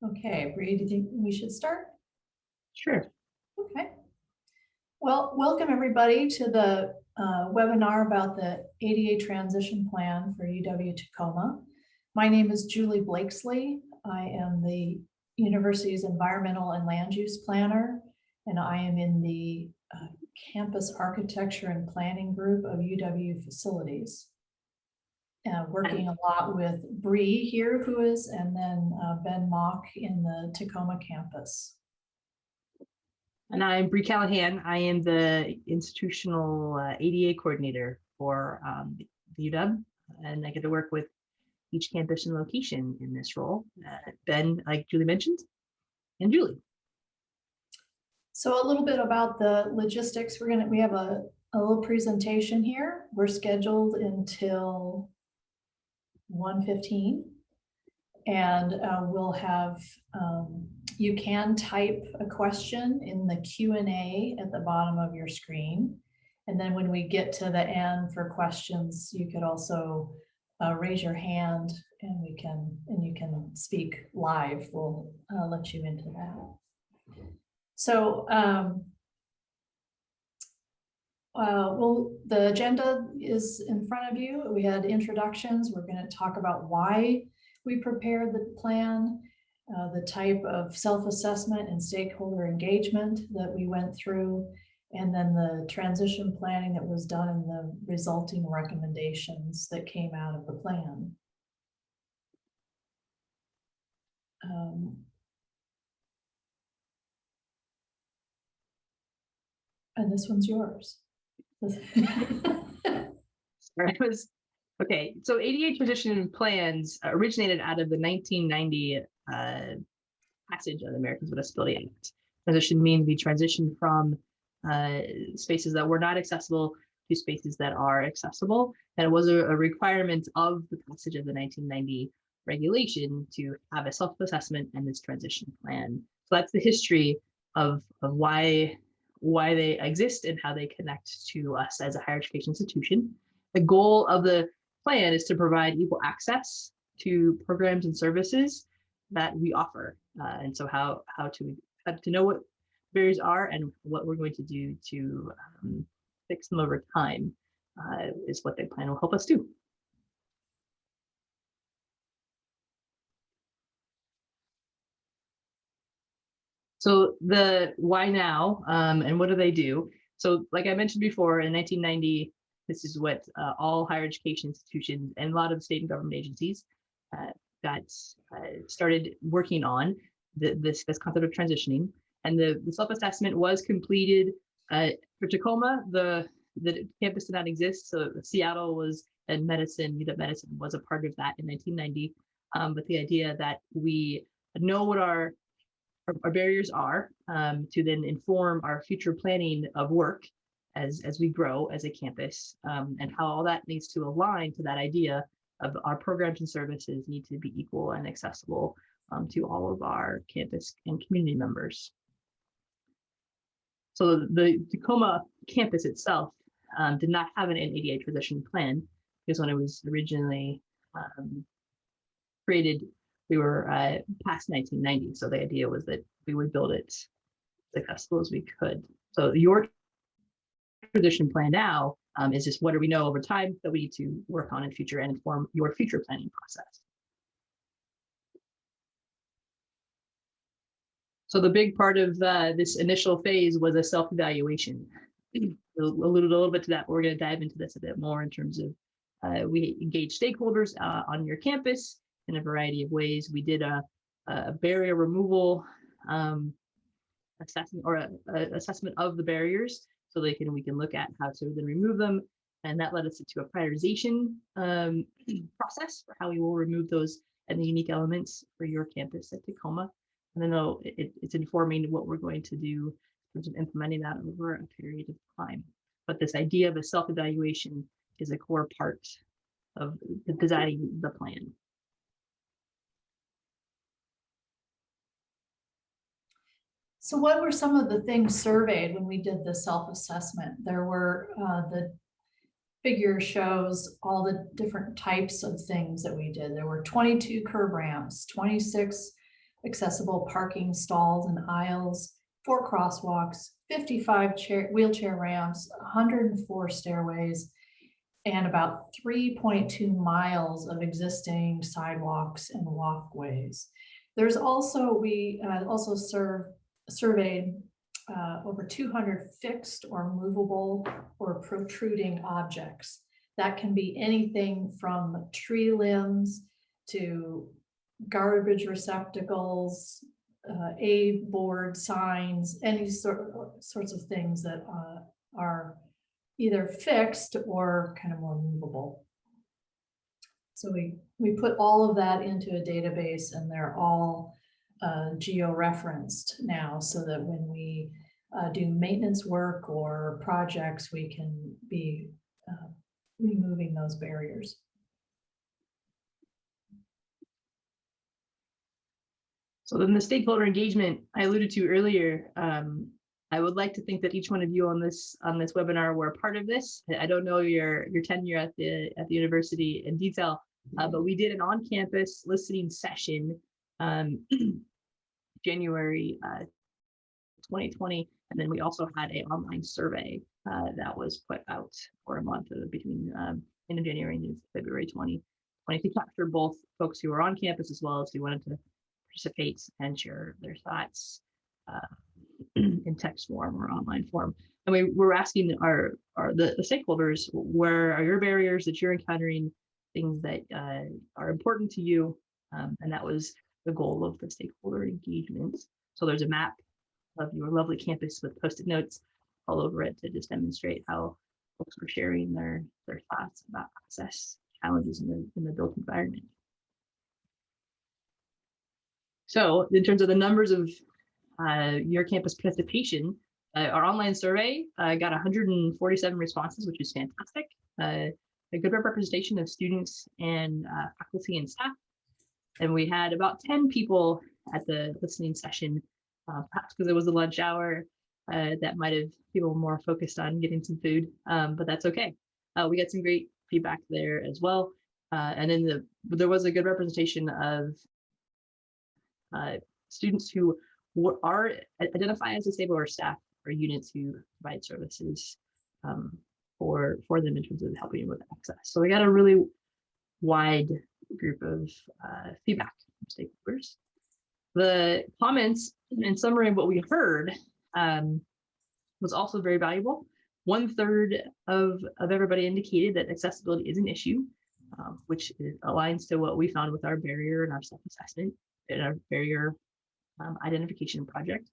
Okay, Bree, do you think we should start? Sure. Okay. Well, welcome everybody to the webinar about the ADA transition plan for UW-Tacoma. My name is Julie Blakesley. I am the university's environmental and land use planner, and I am in the campus architecture and planning group of UW facilities. Working a lot with Bree here, who is, and then Ben Mock in the Tacoma campus. And I'm Bree Callahan. I am the institutional ADA coordinator for the UW, and I get to work with each campus and location in this role. Ben, like Julie mentioned, and Julie. So a little bit about the logistics. We have a little presentation here. We're scheduled until 1:15, and we'll have you can type a question in the Q&A at the bottom of your screen, and then when we get to the end for questions, you could also raise your hand, and you can speak live. We'll let you into that. So well, the agenda is in front of you. We had introductions. We're going to talk about why we prepared the plan, the type of self-assessment and stakeholder engagement that we went through, and then the transition planning that was done and the resulting recommendations that came out of the plan. And this one's yours. Okay, so ADA transition plans originated out of the 1990 passage of the Americans with Disabilities Act. Transition means we transition from spaces that were not accessible to spaces that are accessible, and it was a requirement of the passage of the 1990 regulation to have a self-assessment and this transition plan. So that's the history of why they exist and how they connect to us as a higher education institution. The goal of the plan is to provide equal access to programs and services that we offer. And so how to know what barriers are and what we're going to do to fix them over time is what the plan will help us do. So the why now and what do they do? So like I mentioned before, in 1990, this is what all higher education institutions and a lot of state and government agencies got started working on this concept of transitioning. And the self-assessment was completed for Tacoma. The campus did not exist, so Seattle was, and medicine, UW Medicine was a part of that in 1990. But the idea that we know what our barriers are to then inform our future planning of work as we grow as a campus, and how all that needs to align to that idea of our programs and services need to be equal and accessible to all of our campus and community members. So the Tacoma campus itself did not have an ADA transition plan, because when it was originally created, we were past 1990. So the idea was that we would build it as accessible as we could. So your transition plan now is just what do we know over time that we need to work on in future and inform your future planning process. So the big part of this initial phase was a self-evaluation. We'll allude a little bit to that, but we're going to dive into this a bit more in terms of we engage stakeholders on your campus in a variety of ways. We did a barrier removal assessment, or assessment of the barriers, so we can look at how to then remove them, and that led us into a prioritization process for how we will remove those and the unique elements for your campus at Tacoma. And then it's informing what we're going to do in terms of implementing that over a period of time. But this idea of a self-evaluation is a core part of designing the plan. So what were some of the things surveyed when we did the self-assessment? There were, the figure shows all the different types of things that we did. There were 22 curb ramps, 26 accessible parking stalls and aisles, 4 crosswalks, 55 wheelchair ramps, 104 stairways, and about 3.2 miles of existing sidewalks and walkways. There's also, we also surveyed over 200 fixed or movable or protruding objects. That can be anything from tree limbs to garbage receptacles, A-board signs, any sorts of things that are either fixed or kind of more movable. So we put all of that into a database, and they're all geo-referenced now, so that when we do maintenance work or projects, we can be removing those barriers. So then the stakeholder engagement I alluded to earlier, I would like to think that each one of you on this webinar were a part of this. I don't know your tenure at the university in detail, but we did an on-campus listening session January 2020, and then we also had an online survey that was put out for a month between end of January and February 2020 to capture both folks who were on campus as well as who wanted to participate and share their thoughts in text form or online form. And we were asking the stakeholders, where are your barriers that you're encountering, things that are important to you, and that was the goal of the stakeholder engagement. So there's a map of your lovely campus with post-it notes all over it to just demonstrate how folks were sharing their thoughts about access challenges in the built environment. So in terms of the numbers of your campus participation, our online survey got 147 responses, which is fantastic. A good representation of students and faculty and staff. And we had about 10 people at the listening session, perhaps because it was a lunch hour, that might have people more focused on getting some food, but that's okay. We got some great feedback there as well. And then there was a good representation of students who are identified as disabled or staff or units who provide services for them in terms of helping with access. So we got a really wide group of feedback from stakeholders. The comments in summary of what we heard was also very valuable. 1/3 of everybody indicated that accessibility is an issue, which aligns to what we found with our barrier and our self-assessment and our barrier identification project.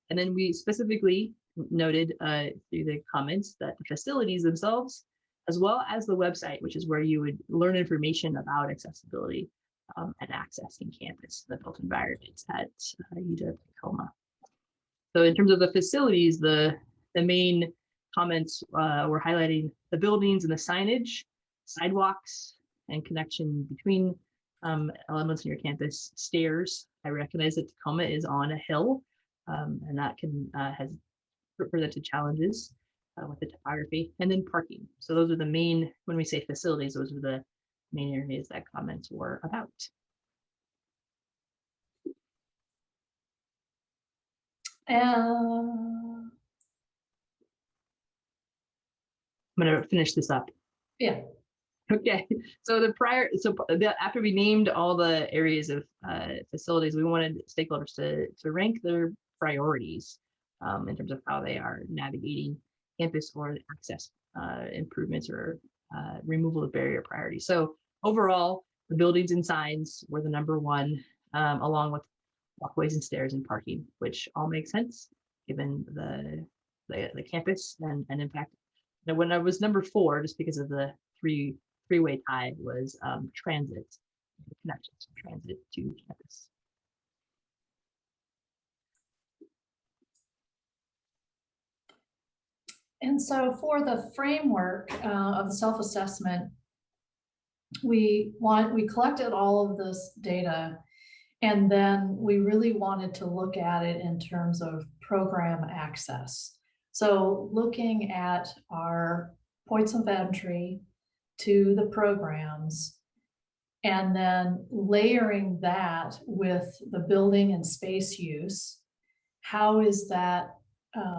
And then we specifically noted through the comments that the facilities themselves, as well as the website, which is where you would learn information about accessibility and access in campus, the built environment at Tacoma. So in terms of the facilities, the main comments were highlighting the buildings and the signage, sidewalks, and connection between elements in your campus. Stairs, I recognize that Tacoma is on a hill, and that has presented challenges with the topography. And then parking. So those are the main, when we say facilities, those are the main areas that comments were about. I'm going to finish this up. Yeah. Okay. So after we named all the areas of facilities, we wanted stakeholders to rank their priorities in terms of how they are navigating campus or access improvements or removal of barrier priorities. So overall, the buildings and signs were the number one, along with walkways and stairs and parking, which all makes sense given the campus. And in fact, when I was number 4, just because of the three-way tie, was transit, connections from transit to campus. And so for the framework of self-assessment, we collected all of this data, and then we really wanted to look at it in terms of program access. So looking at our points of entry to the programs And then layering that with the building and space use, how is that,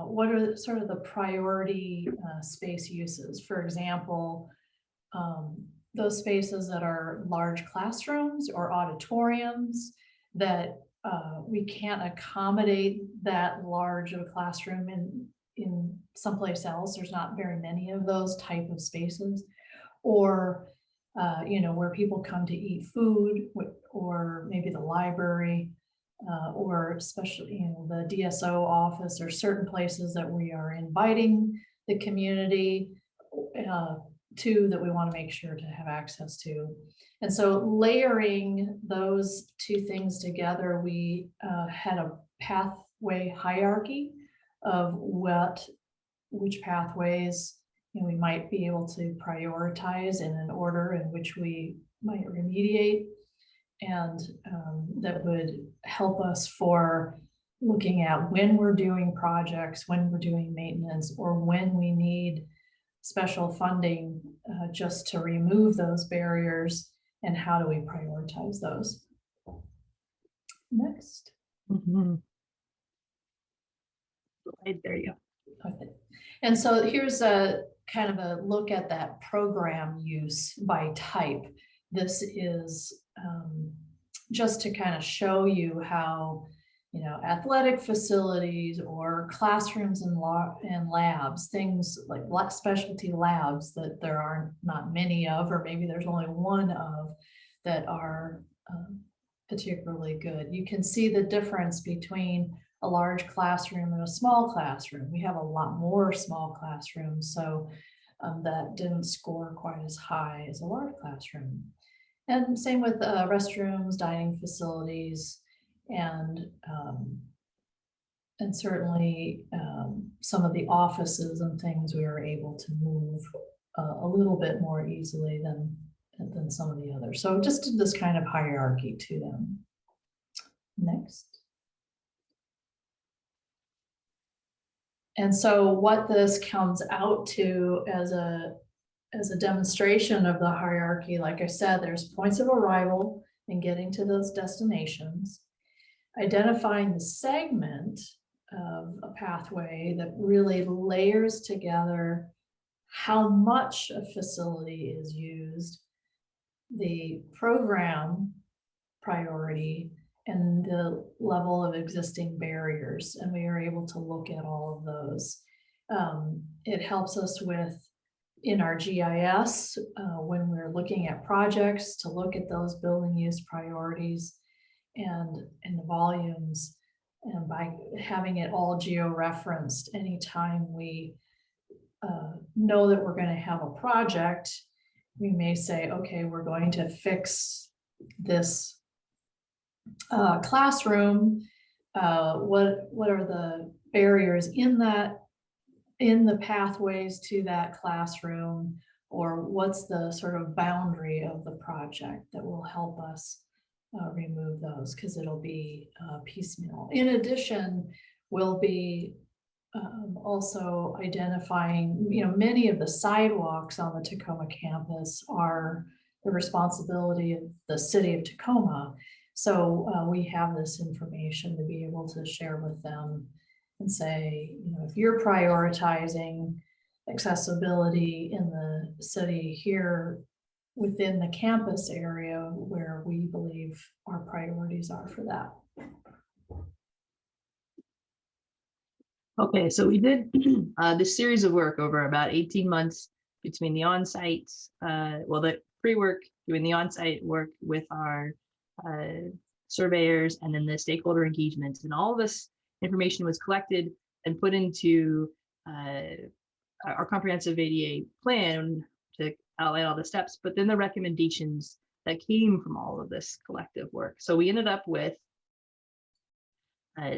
what are sort of the priority space uses? For example, those spaces that are large classrooms or auditoriums that we can't accommodate that large of a classroom in someplace else. There's not very many of those type of spaces. Or where people come to eat food, or maybe the library, or especially the DSO office, or certain places that we are inviting the community to, that we want to make sure to have access to. And so layering those two things together, we had a pathway hierarchy of which pathways we might be able to prioritize in an order in which we might remediate, and that would help us for looking at when we're doing projects, when we're doing maintenance, or when we need special funding just to remove those barriers, and how do we prioritize those. Next. Right, there you go. Okay. And so here's a kind of a look at that program use by type. This is just to kind of show you how, athletic facilities or classrooms and labs, things like specialty labs that there are not many of, or maybe there's only one of, that are particularly good. You can see the difference between a large classroom and a small classroom. We have a lot more small classrooms, so that didn't score quite as high as a large classroom. And same with restrooms, dining facilities, and certainly some of the offices and things we were able to move a little bit more easily than some of the others. So just did this kind of hierarchy to them. Next. And so what this comes out to as a demonstration of the hierarchy, like I said, there's points of arrival and getting to those destinations, identifying the segment of a pathway that really layers together how much a facility is used, the program priority, and the level of existing barriers. And we are able to look at all of those. It helps us with, in our GIS, when we're looking at projects, to look at those building use priorities and the volumes. And by having it all geo-referenced, anytime we know that we're going to have a project, we may say, okay, we're going to fix this classroom. What are the barriers in the pathways to that classroom, or what's the sort of boundary of the project that will help us remove those, because it'll be piecemeal. In addition, we'll be also identifying, many of the sidewalks on the Tacoma campus are the responsibility of the city of Tacoma. So we have this information to be able to share with them and say, if you're prioritizing accessibility in the city here within the campus area, where we believe our priorities are for that. Okay, so we did this series of work over about 18 months between the on-site, the pre-work, doing the on-site work with our surveyors, and then the stakeholder engagement. And all this information was collected and put into our comprehensive ADA plan to outline all the steps, but then the recommendations that came from all of this collective work. So we ended up with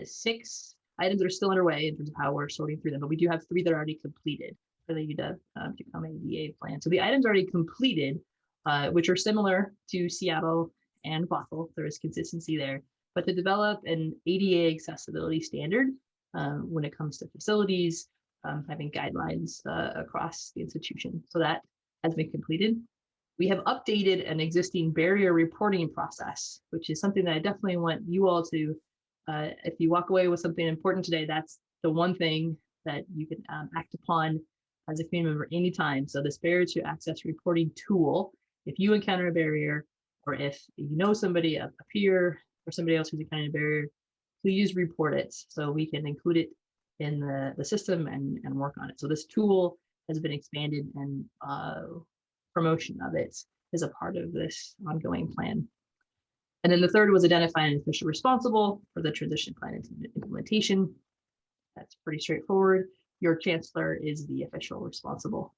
6 items that are still underway in terms of how we're sorting through them, but we do have 3 that are already completed for the UW Tacoma ADA plan. So the items already completed, which are similar to Seattle and Bothell, there is consistency there, but to develop an ADA accessibility standard when it comes to facilities, having guidelines across the institution. So that has been completed. We have updated an existing barrier reporting process, which is something that I definitely want you all to, if you walk away with something important today, that's the one thing that you can act upon as a community member anytime. So this barrier to access reporting tool, if you encounter a barrier, or if you know somebody, a peer or somebody else who's encountering a barrier, please report it so we can include it in the system and work on it. So this tool has been expanded, and promotion of it is a part of this ongoing plan. And then the third was identifying an official responsible for the transition plan implementation. That's pretty straightforward. Your chancellor is the official responsible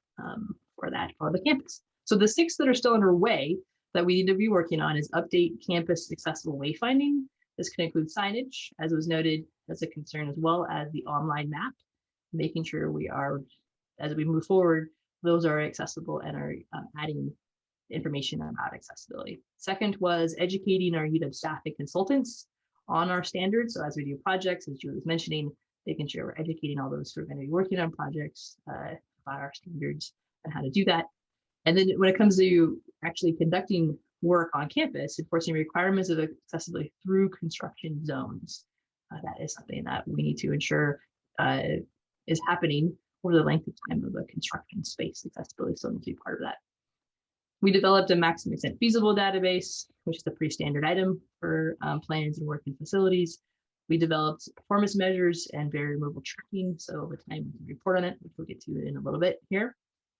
for that for the campus. So the 6 that are still underway that we need to be working on is update campus accessible wayfinding. This can include signage, as was noted as a concern, as well as the online map, making sure we are, as we move forward, those are accessible and are adding information about accessibility. Second was educating our UW staff and consultants on our standards. So as we do projects, as Julie was mentioning, making sure we're educating all those who are going to be working on projects about our standards and how to do that. And then when it comes to actually conducting work on campus, enforcing requirements of accessibility through construction zones. That is something that we need to ensure is happening over the length of time of the construction space. Accessibility still needs to be part of that. We developed a maximum extent feasible database, which is a pretty standard item for plans and working facilities. We developed performance measures and barrier removal tracking. So over time, we can report on it, which we'll get to in a little bit here.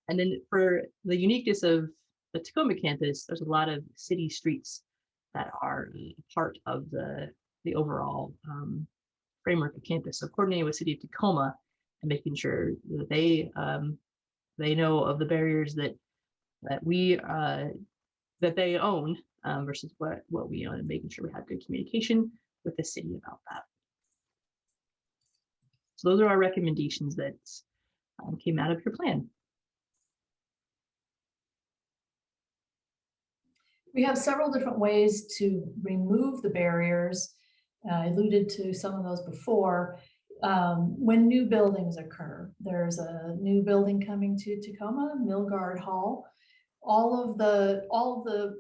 And then for the uniqueness of the Tacoma campus, there's a lot of city streets that are part of the overall framework of campus. So coordinating with City of Tacoma and making sure that they know of the barriers that we that they own versus what we own, and making sure we have good communication with the city about that. So those are our recommendations that came out of your plan. We have several different ways to remove the barriers. I alluded to some of those before. When new buildings occur, there's a new building coming to Tacoma, Milgard Hall. All of the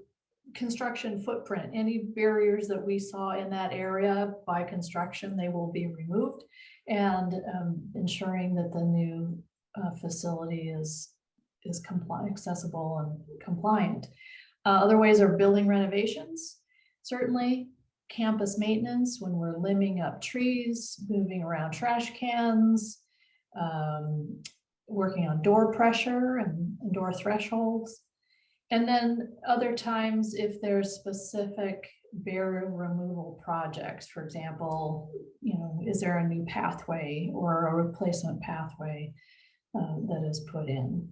construction footprint, any barriers that we saw in that area by construction, they will be removed, and ensuring that the new facility is accessible and compliant. Other ways are building renovations, certainly campus maintenance when we're limbing up trees, moving around trash cans, working on door pressure and door thresholds. And then other times, if there's specific barrier removal projects, for example, is there a new pathway or a replacement pathway that is put in?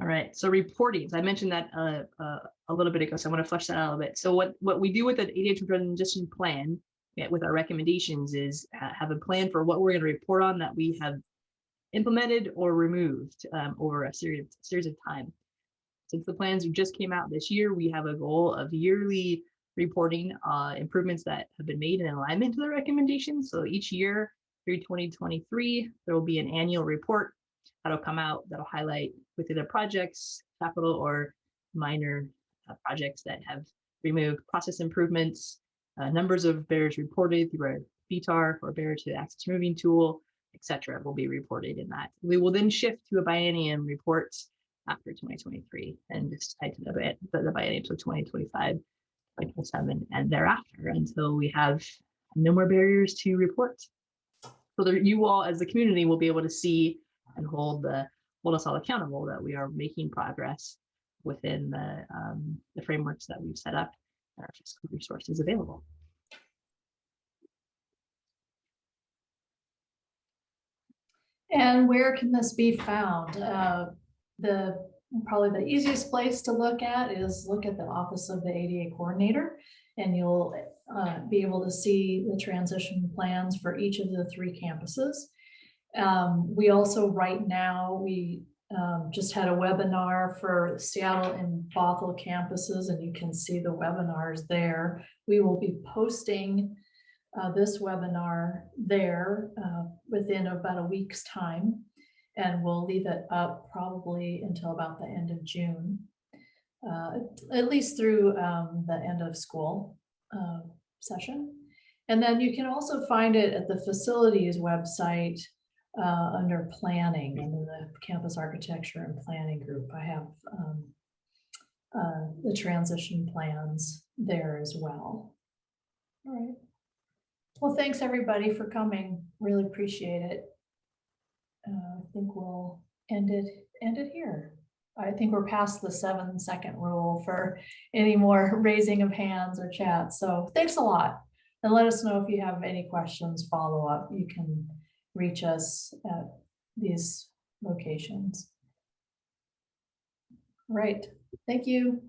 All right, so reportings, I mentioned that a little bit ago, so I want to flesh that out a little bit. So what we do with the ADA transition plan with our recommendations is have a plan for what we're going to report on that we have implemented or removed over a series of time. Since the plans just came out this year, we have a goal of yearly reporting improvements that have been made in alignment to the recommendations. So each year through 2023, there will be an annual report that'll come out that'll highlight with either projects, capital or minor projects that have removed process improvements, numbers of barriers reported through our BTAR or barrier to access removing tool, etc. will be reported in that. We will then shift to a biennium reports after 2023 and just tied to the biennium to 2025, 2027, and thereafter until we have no more barriers to report. So that you all as the community will be able to see and hold us all accountable that we are making progress within the frameworks that we've set up and our fiscal resources available. And where can this be found? Probably the easiest place to look at the Office of the ADA Coordinator, and you'll be able to see the transition plans for each of the 3 campuses. We also right now, we just had a webinar for Seattle and Bothell campuses, and you can see the webinars there. We will be posting this webinar there within about a week's time, and we'll leave it up probably until about the end of June, at least through the end of school session. And then you can also find it at the facilities website under planning, under the campus architecture and planning group. I have the transition plans there as well. All right. Well, thanks everybody for coming. Really appreciate it. I think we'll end it here. I think we're past the 7-second rule for any more raising of hands or chats. So thanks a lot. And let us know if you have any questions, follow up. You can reach us at these locations. All right. Thank you.